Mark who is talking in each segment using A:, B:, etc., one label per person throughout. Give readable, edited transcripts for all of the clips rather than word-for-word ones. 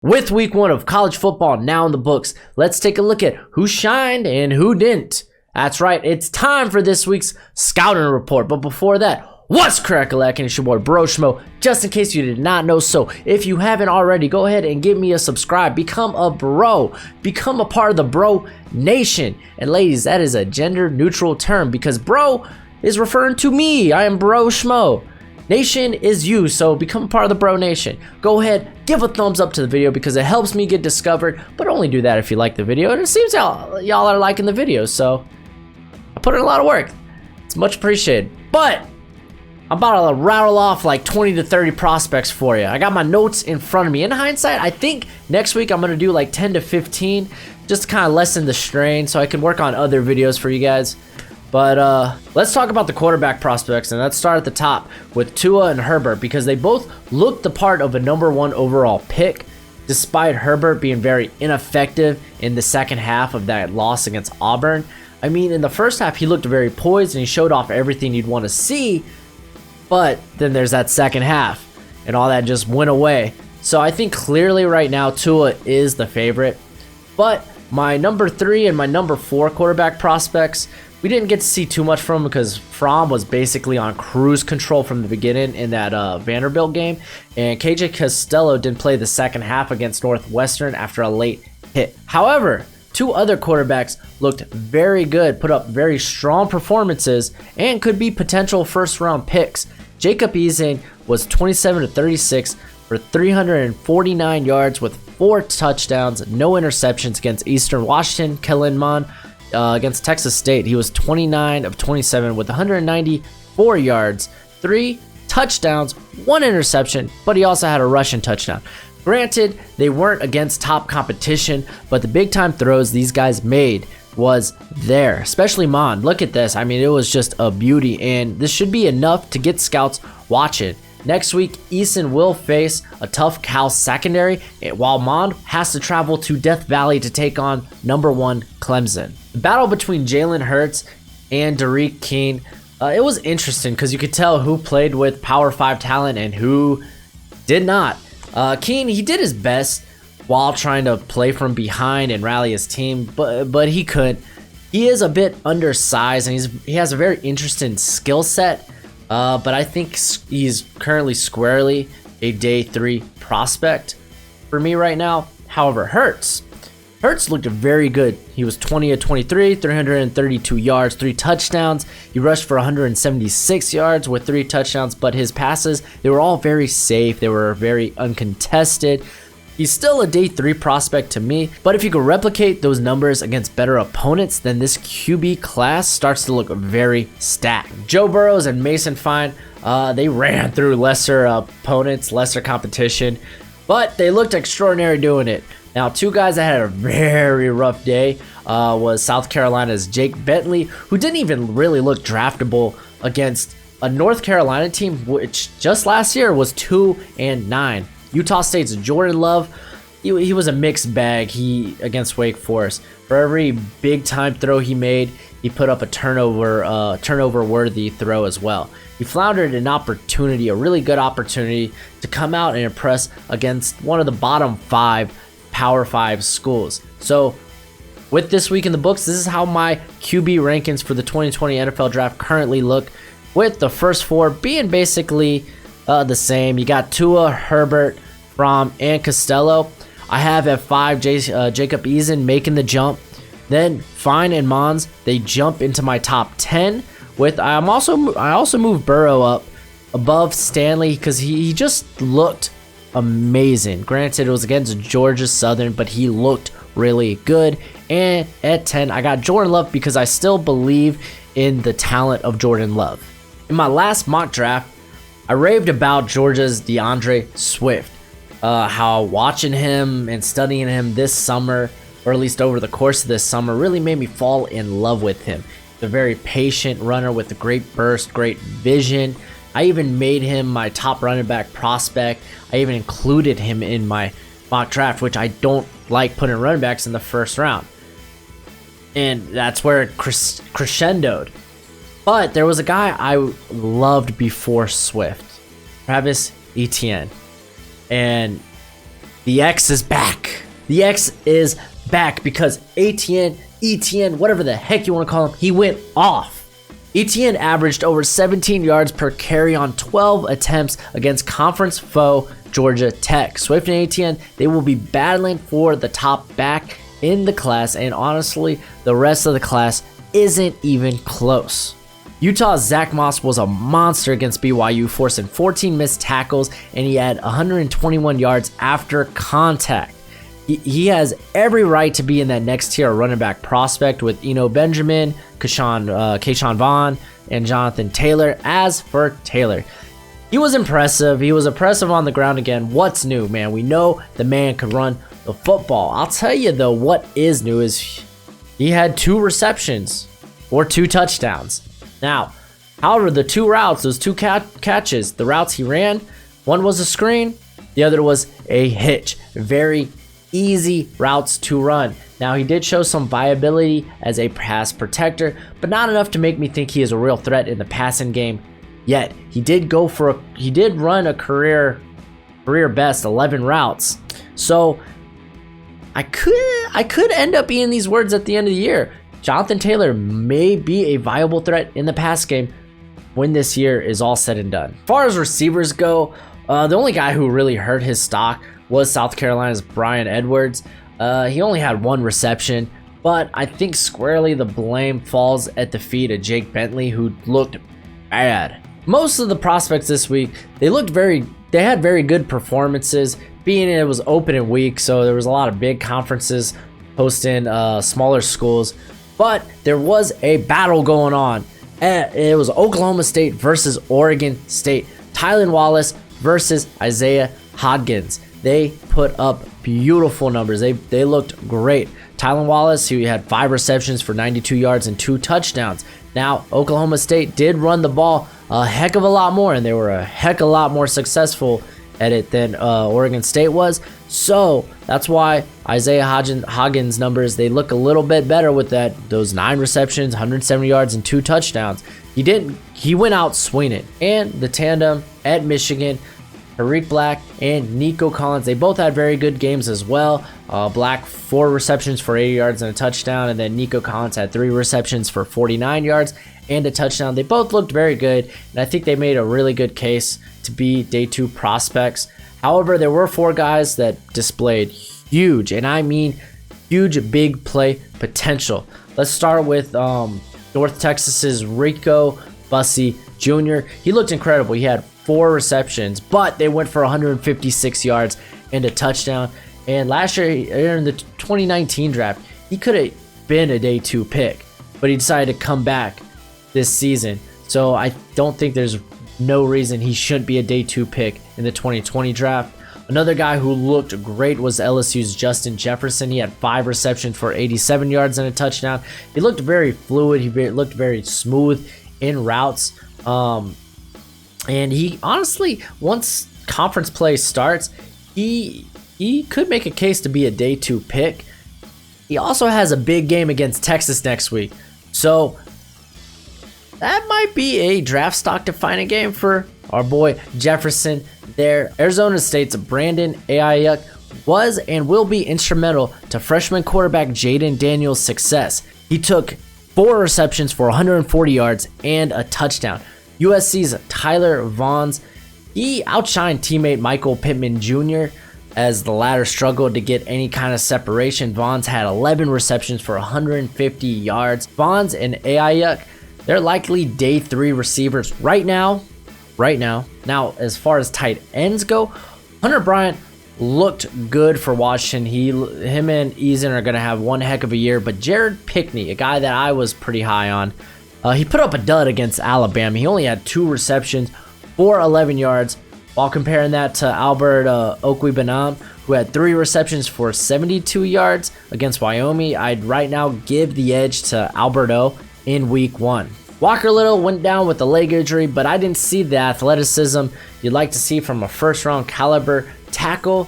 A: With week 1 of college football now in the books, let's take a look at who shined and who didn't. That's right, it's time for this week's scouting report. But before that, what's crack-a-lack? And it's your boy Broshmo. Just in case you did not know, so if you haven't already, go ahead and give me a subscribe. Become a bro. Become a part of the bro nation. And ladies, that is a gender-neutral term because bro is referring to me. I am Broshmo. Nation is you, so become part of the bro nation. Go ahead, give a thumbs up to the video because it helps me get discovered, but only do that if you like the video. And it seems y'all are liking the video, so I put in a lot of work. It's much appreciated. But I'm about to rattle off like 20 to 30 prospects for you. I got my notes in front of me. In hindsight, I think next week I'm gonna do like 10 to 15 just to kind of lessen the strain so I can work on other videos for you guys. But let's talk about the quarterback prospects, and let's start at the top with Tua and Herbert because they both looked the part of a #1 overall pick, despite Herbert being very ineffective in the second half of that loss against Auburn. I mean, in the first half, he looked very poised and he showed off everything you'd want to see, but then there's that second half, and all that just went away. So I think clearly right now, Tua is the favorite, but my number 3 and my number 4 quarterback prospects, we didn't get to see too much from him because Fromm was basically on cruise control from the beginning in that Vanderbilt game, and KJ Costello didn't play the second half against Northwestern after a late hit. However, 2 other quarterbacks looked very good, put up very strong performances, and could be potential first-round picks. Jacob Eason was 27 to 36 for 349 yards with 4 touchdowns, no interceptions against Eastern Washington. Kellen Mond against Texas State, he was 29 of 27 with 194 yards, 3 touchdowns, 1 interception, but he also had a rushing touchdown. Granted, they weren't against top competition, but the big time throws these guys made was there, especially Mond. Look at this. I mean, it was just a beauty, and this should be enough to get scouts watching. Next week, Eason will face a tough Cal secondary, while Mond has to travel to Death Valley to take on #1 Clemson. The battle between Jalen Hurts and Derek Keen, it was interesting because you could tell who played with Power 5 talent and who did not. Keen, he did his best while trying to play from behind and rally his team, but he couldn't. He is a bit undersized and he has a very interesting skill set. But I think he's currently squarely a day 3 prospect for me right now. However, Hurts looked very good. He was 20 of 23, 332 yards, 3 touchdowns. He rushed for 176 yards with 3 touchdowns, but his passes, they were all very safe. They were very uncontested. He's still a day 3 prospect to me, but if you could replicate those numbers against better opponents, then this QB class starts to look very stacked. Joe Burrows and Mason Fine, they ran through lesser opponents, lesser competition, but they looked extraordinary doing it. Now, 2 guys that had a very rough day was South Carolina's Jake Bentley, who didn't even really look draftable against a North Carolina team, which just last year was 2-9. Utah State's Jordan Love, he was a mixed bag against Wake Forest. For every big time throw he made, he put up a turnover worthy throw as well. He floundered an opportunity, a really good opportunity to come out and impress against one of the bottom 5 Power 5 schools. So with this week in the books, this is how my QB rankings for the 2020 NFL draft currently look, with the first 4 being basically the same. You got Tua, Herbert, Fromm, and Costello. I have at 5 Jacob Eason making the jump. Then Fine and Mons, they jump into my top 10. I also moved Burrow up above Stanley because he just looked amazing. Granted, it was against Georgia Southern, but he looked really good. And at 10, I got Jordan Love because I still believe in the talent of Jordan Love. In my last mock draft, I raved about Georgia's DeAndre Swift, how watching him and studying him this summer, or at least over the course of this summer, really made me fall in love with him. He's a very patient runner with a great burst, great vision. I even made him my top running back prospect. I even included him in my mock draft, which I don't like putting running backs in the first round. And that's where it crescendoed. But there was a guy I loved before Swift, Travis Etienne. And The X is back. The X is back because Etienne, whatever the heck you want to call him, he went off. Etienne averaged over 17 yards per carry on 12 attempts against conference foe Georgia Tech. Swift and Etienne, they will be battling for the top back in the class, and honestly, the rest of the class isn't even close. Utah's Zach Moss was a monster against BYU, forcing 14 missed tackles, and he had 121 yards after contact. He has every right to be in that next tier running back prospect with Eno Benjamin, Keyshawn Vaughn, and Jonathan Taylor. As for Taylor, he was impressive. He was impressive on the ground again. What's new, man? We know the man could run the football. I'll tell you, though, what is new is he had 2 receptions or 2 touchdowns. Now, however, the 2 routes, those 2 catches, the routes he ran, one was a screen, the other was a hitch. Very easy routes to run. Now, he did show some viability as a pass protector, but not enough to make me think he is a real threat in the passing game yet. He did run a career best 11 routes. So I could end up being these words at the end of the year. Jonathan Taylor may be a viable threat in the pass game when this year is all said and done. As far as receivers go, the only guy who really hurt his stock was South Carolina's Bryan Edwards. He only had 1 reception, but I think squarely the blame falls at the feet of Jake Bentley, who looked bad. Most of the prospects this week, they had very good performances, being it was opening week, so there was a lot of big conferences hosting smaller schools, but there was a battle going on. It was Oklahoma State versus Oregon State. Tylan Wallace versus Isaiah Hodgins. They put up beautiful numbers. They looked great. Tylan Wallace, who had 5 receptions for 92 yards and 2 touchdowns. Now, Oklahoma State did run the ball a heck of a lot more, and they were a heck of a lot more successful at it than Oregon State was. So that's why Isaiah Hodgins' numbers, they look a little bit better with those 9 receptions, 170 yards, and 2 touchdowns. He went out swinging. And the tandem at Michigan, Tariq Black and Nico Collins, they both had very good games as well. Black 4 receptions for 80 yards and a touchdown, and then Nico Collins had 3 receptions for 49 yards and a touchdown. They both looked very good, and I think they made a really good case to be day 2 prospects. However, there were 4 guys that displayed huge, and I mean huge, big play potential. Let's start with North Texas's Rico Bussey Jr. He looked incredible. He had 4 receptions, but they went for 156 yards and a touchdown. And last year in the 2019 draft, he could have been a day 2 pick, but he decided to come back this season. So I don't think there's no reason he shouldn't be a day 2 pick in the 2020 draft. Another guy who looked great was LSU's Justin Jefferson. He had 5 receptions for 87 yards and a touchdown. He looked very fluid. He looked very smooth in routes. And he honestly, once conference play starts, he could make a case to be a day 2 pick. He also has a big game against Texas next week. So that might be a draft stock defining game for our boy Jefferson there. Arizona State's Brandon Ayuk was and will be instrumental to freshman quarterback Jaden Daniels' success. He took 4 receptions for 140 yards and a touchdown. USC's Tyler Vaughns, he outshined teammate Michael Pittman Jr. as the latter struggled to get any kind of separation. Vaughns had 11 receptions for 150 yards. Vaughns and Ayuk, they're likely day 3 receivers right now. Now, as far as tight ends go, Hunter Bryant looked good for Washington. Him and Eason are going to have one heck of a year, but Jared Pickney, a guy that I was pretty high on, he put up a dud against Alabama. He only had 2 receptions for 11 yards, while comparing that to Albert Okwuegbunam, who had 3 receptions for 72 yards against Wyoming. I'd right now give the edge to Alberto in week 1. Walker Little went down with a leg injury, but I didn't see the athleticism you'd like to see from a first-round caliber tackle,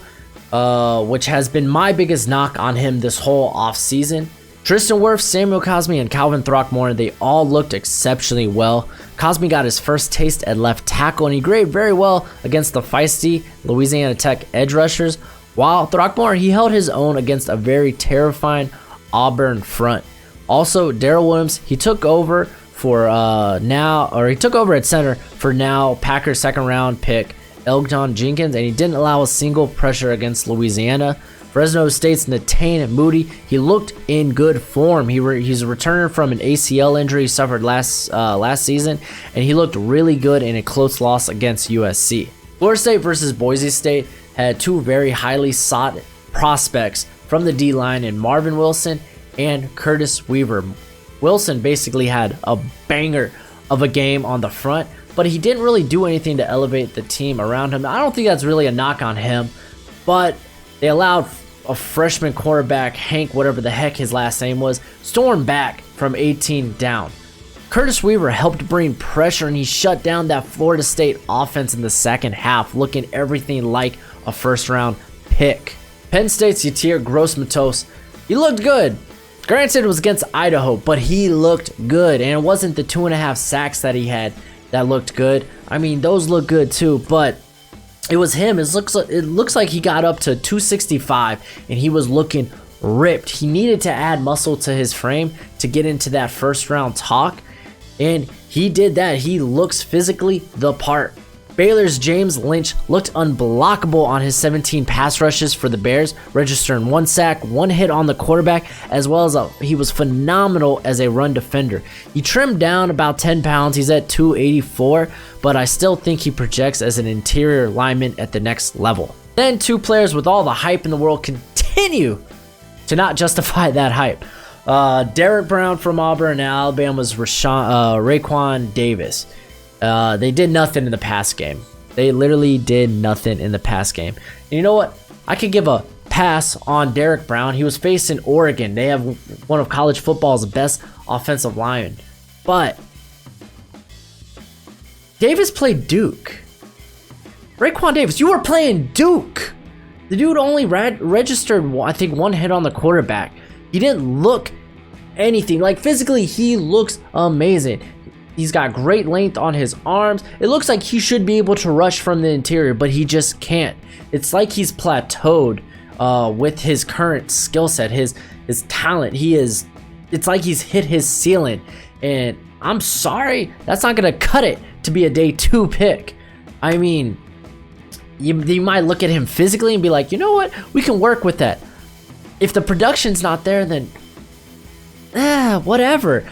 A: which has been my biggest knock on him this whole offseason. Tristan Wirfs, Samuel Cosmi, and Calvin Throckmorton, they all looked exceptionally well. Cosmi got his first taste at left tackle, and he graded very well against the feisty Louisiana Tech edge rushers, While Throckmorton, he held his own against a very terrifying Auburn front. Also, Darrell Williams, he took over for he took over at center for now Packers second round pick Elgton Jenkins, and he didn't allow a single pressure against Louisiana. Fresno State's Natane Moody, he looked in good form. He's returning from an ACL injury he suffered last season, and he looked really good in a close loss against USC. Florida State versus Boise State had two very highly sought prospects from the D-line in Marvin Wilson and Curtis Weaver. Wilson basically had a banger of a game on the front, but he didn't really do anything to elevate the team around him. I don't think that's really a knock on him, but they allowed a freshman quarterback, Hank, whatever the heck his last name was, storm back from 18 down. Curtis Weaver helped bring pressure, and he shut down that Florida State offense in the second half, looking everything like a first-round pick. Penn State's Yatir Gross-Matos, he looked good. Granted, it was against Idaho, but he looked good, and it wasn't the 2.5 sacks that he had that looked good. I mean, those look good too, but it was him. It looks like he got up to 265, and he was looking ripped. He needed to add muscle to his frame to get into that first-round talk, and he did that. He looks physically the part. Baylor's James Lynch looked unblockable on his 17 pass rushes for the Bears, registering 1 sack, 1 hit on the quarterback, as well as he was phenomenal as a run defender. He trimmed down about 10 pounds. He's at 284, but I still think he projects as an interior lineman at the next level. Then two players with all the hype in the world continue to not justify that hype. Derek Brown from Auburn and Alabama's Raekwon Davis. They did nothing in the pass game. They literally did nothing in the pass game. And you know what? I could give a pass on Derek Brown. He was facing Oregon. They have one of college football's best offensive linemen. But Davis played Duke. Raekwon Davis, you were playing Duke. The dude only registered, I think, 1 hit on the quarterback. He didn't look anything. Like, physically, he looks amazing. He's got great length on his arms. It looks like he should be able to rush from the interior, but he just can't. It's like he's plateaued with his current skill set, his talent. It's like he's hit his ceiling. And I'm sorry, that's not going to cut it to be a day 2 pick. I mean, you might look at him physically and be like, you know what? We can work with that. If the production's not there, then whatever.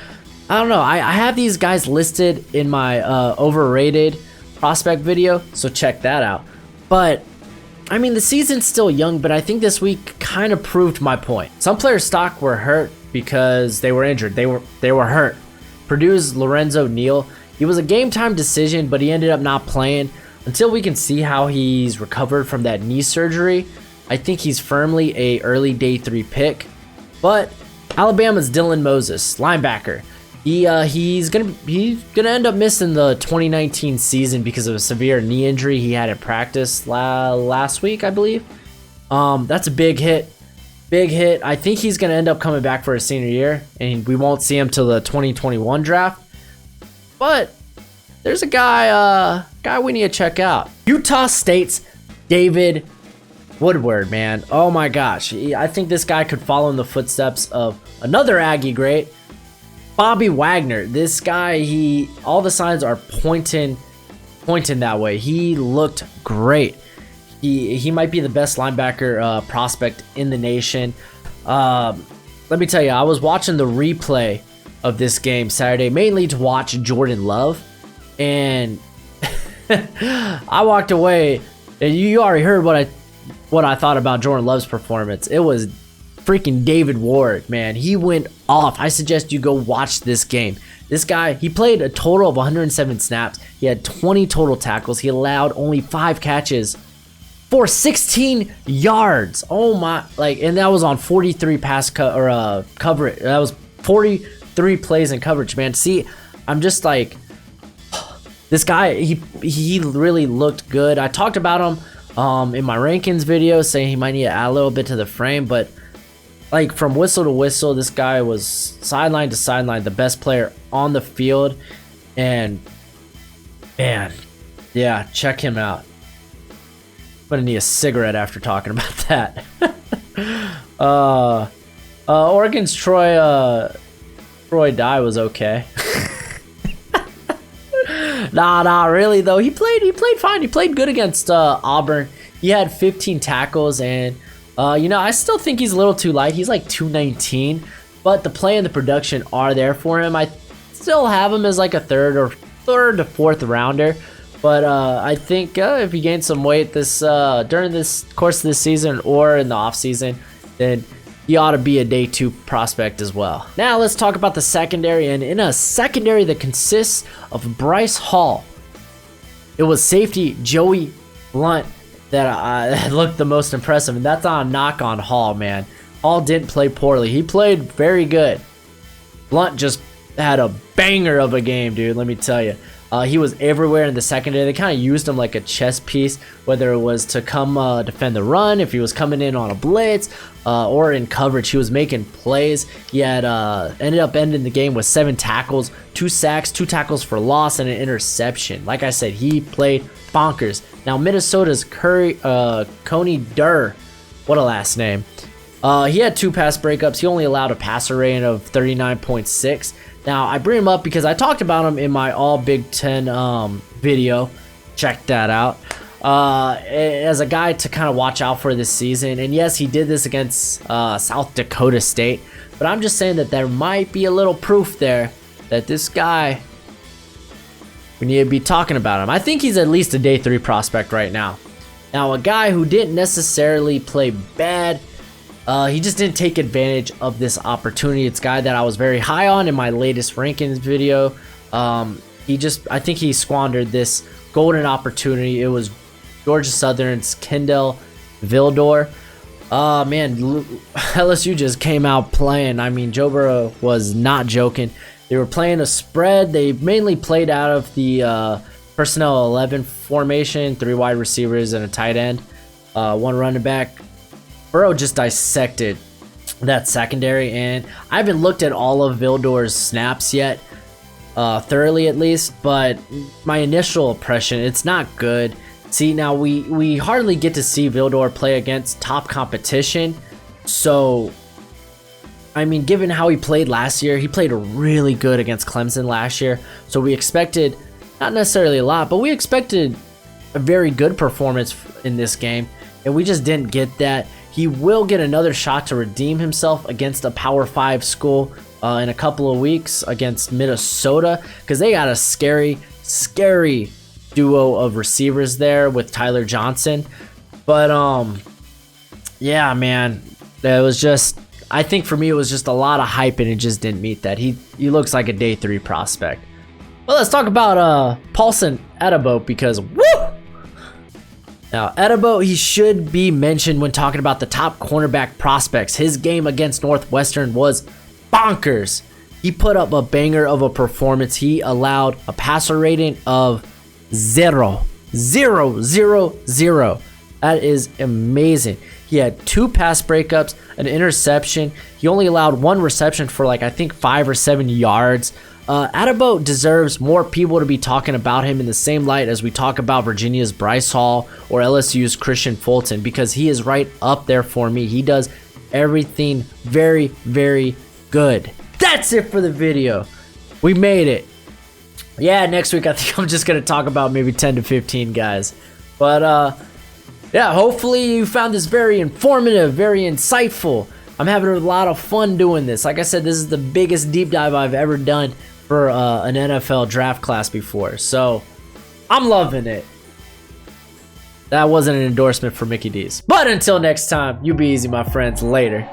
A: I don't know. I have these guys listed in my overrated prospect video, so check that out. But, I mean, the season's still young, but I think this week kind of proved my point. Some players' stock were hurt because they were injured. They were hurt. Purdue's Lorenzo Neal, he was a game-time decision, but he ended up not playing. Until we can see how he's recovered from that knee surgery, I think he's firmly a early day 3 pick. But Alabama's Dylan Moses, linebacker. He's gonna end up missing the 2019 season because of a severe knee injury he had at practice last week, I believe. That's a big hit. I think he's gonna end up coming back for his senior year, and we won't see him till the 2021 draft. But there's a guy we need to check out. Utah State's David Woodward, man. Oh my gosh, I think this guy could follow in the footsteps of another Aggie great, Bobby Wagner. This guy, all the signs are pointing that way. He looked great. He might be the best linebacker prospect in the nation. Let me tell you, I was watching the replay of this game Saturday, mainly to watch Jordan Love, and I walked away, and you already heard what I thought about Jordan Love's performance. It was freaking David Ward, man. He went off. I suggest you go watch this game. This guy, he played a total of 107 snaps. He had 20 total tackles. He allowed only 5 catches for 16 yards. Oh my, and that was on 43 coverage. That was 43 plays in coverage, man. See, I'm just like, this guy, he really looked good. I talked about him in my rankings video, saying he might need to add a little bit to the frame, but like from whistle to whistle, this guy was sideline to sideline the best player on the field. And man, yeah, check him out. gonna need a cigarette after talking about that. Oregon's Troy Dye was okay. Nah, really though. He played fine. He played good against Auburn. He had 15 tackles, and I still think he's a little too light. He's like 219, but the play and the production are there for him. I still have him as like a third to fourth rounder, but I think if he gains some weight during this course of this season or in the off season, then he ought to be a day 2 prospect as well. Now let's talk about the secondary, and in a secondary that consists of Bryce Hall, it was safety Joey Blunt that looked the most impressive, and that's not a knock on Hall, man. Hall didn't play poorly. He played very good. Blunt just had a banger of a game, dude, let me tell you. He was everywhere in the secondary. They kind of used him like a chess piece, whether it was to come defend the run, if he was coming in on a blitz, or in coverage. He was making plays. He had ended up ending the game with 7 tackles, 2 sacks, 2 tackles for loss, and an interception. Like I said, he played bonkers. Now Minnesota's Coney Durr, what a last name. He had 2 pass breakups. He only allowed a passer rating of 39.6. Now, I bring him up because I talked about him in my All Big Ten video. Check that out. As a guy to kind of watch out for this season. And yes, he did this against South Dakota State. But I'm just saying that there might be a little proof there that this guy, we need to be talking about him. I think he's at least a day 3 prospect right now. Now, a guy who didn't necessarily play bad, he just didn't take advantage of this opportunity. It's a guy that I was very high on in my latest rankings video. I think he squandered this golden opportunity. It was Georgia Southern's Kendall Vildor. Man, LSU just came out playing. I mean, Joe Burrow was not joking. They were playing a spread. They mainly played out of the personnel 11 formation, 3 wide receivers and a tight end, 1 running back. Burrow just dissected that secondary, and I haven't looked at all of Vildor's snaps yet, thoroughly at least, but my initial impression, it's not good. See, now we hardly get to see Vildor play against top competition, so I mean, given how he played last year, he played really good against Clemson last year, so we expected, not necessarily a lot, but we expected a very good performance in this game, and we just didn't get that. He will get another shot to redeem himself against a Power 5 school in a couple of weeks against Minnesota, because they got a scary duo of receivers there with Tyler Johnson. But yeah, man, it was just, I think for me it was just a lot of hype, and it just didn't meet that. He looks like a day 3 prospect. Well, let's talk about Paulson Adebo, because woo! Now, Adebo, he should be mentioned when talking about the top cornerback prospects. His game against Northwestern was bonkers. He put up a banger of a performance. He allowed a passer rating of 0. That is amazing. He had 2 pass breakups, an interception. He only allowed 1 reception for like, I think 5 or 7 yards. Adebo deserves more people to be talking about him in the same light as we talk about Virginia's Bryce Hall or LSU's Christian Fulton, because he is right up there for me. He does everything very, very good. That's it for the video. We made it. Yeah, next week I think I'm just going to talk about maybe 10 to 15 guys. But yeah, hopefully you found this very informative, very insightful. I'm having a lot of fun doing this. Like I said, this is the biggest deep dive I've ever done for an NFL draft class before. So I'm loving it. That wasn't an endorsement for Mickey D's. But until next time, you be easy, my friends. Later.